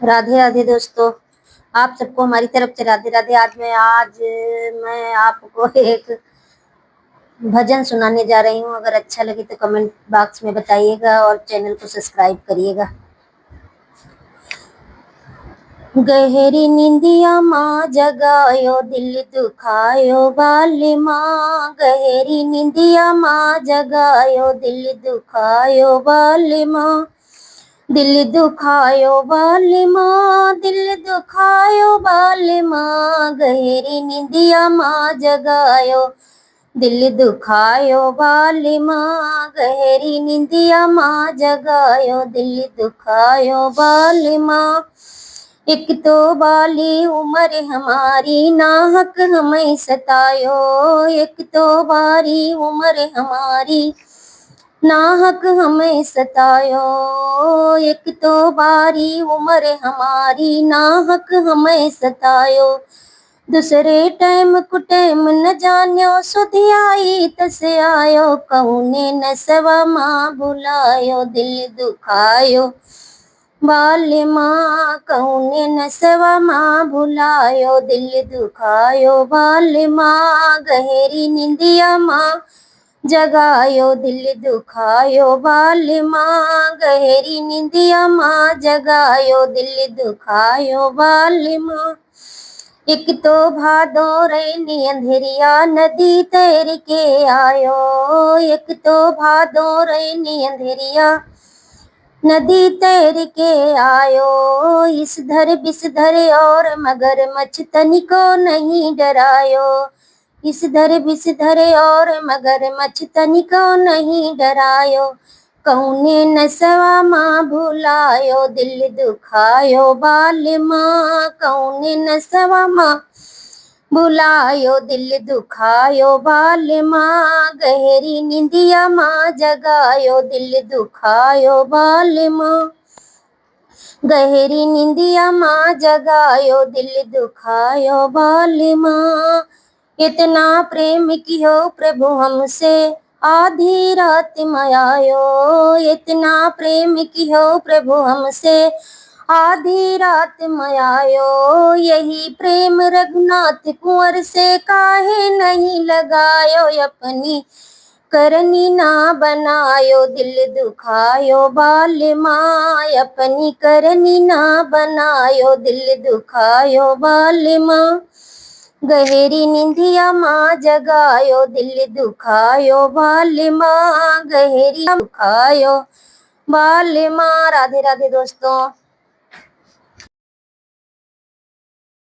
राधे राधे दोस्तों, आप सबको हमारी तरफ से राधे राधे। आज मैं आपको एक भजन सुनाने जा रही हूँ। अगर अच्छा लगे तो कमेंट बॉक्स में बताइएगा और चैनल को सब्सक्राइब करिएगा। गहरी निंदिया माँ जगायो दिल दुखायो बाली माँ, गहरी निंदिया माँ जगायो दिल दुखायो बाली माँ, दिल दुखायो बाली माँ, दिल दुखायो बाली माँ, गहरी निंदिया माँ जगायो दिल दुखायो बाली माँ, गहरी निंदिया माँ जगायो दिल दुखायो बाली माँ। एक तो बाली उम्र हमारी नाहक हमें सतायो, एक तो बारी उम्र हमारी नाहक हमें सतायो, एक तो बारी उम्र हमारी नाहक हमें सतायो। दूसरे टाइम कुटैम न जान्यो सुधियाई तसे आयो, कौने न सवा माँ बुलायो दिल दुखायो बाली माँ, कौने न सवा माँ बुलायो दिल दुखायो बाली माँ, गहरी निंदिया माँ जगायो दिल दुखायो बाली माँ, गहरी निंदिया माँ जगायो दिल दुखायो बाली माँ। एक तो भादो रैनी अंधेरिया नदी तैर के आयो, एक तो भादो रैनी अंधेरिया नदी तैर के आयो, इस धर बिस धर और मगर मच्छ तनिको नहीं डरायो, इस धर बिस धर और मगर मच्छ तनिको नहीं डरायो, कौने नसवा माँ भुलायो दिल दुखायो बाली माँ, कौने नसवा माँ बुलायो दिल दुखायो बाली माँ, गहरी निंदिया माँ जगायो दिल दुखायो बाली माँ, गहरी निंदिया माँ जगायो दिल दुखायो बाली माँ। इतना प्रेम कियो प्रभु हमसे आधी रात में आयो, इतना प्रेम कियो प्रभु हमसे आधी रात में आयो, यही प्रेम रघुनाथ कुंवर से काहे नहीं लगायो, अपनी करनी ना बनायो दिल दुखायो बाली माँ, अपनी करनी ना बनायो दिल दुखायो बाली माँ, गहरी निंदिया माँ जगायो दिल दुखायो बाली माँ, गहरी दुखायो बाली माँ। राधे राधे दोस्तों।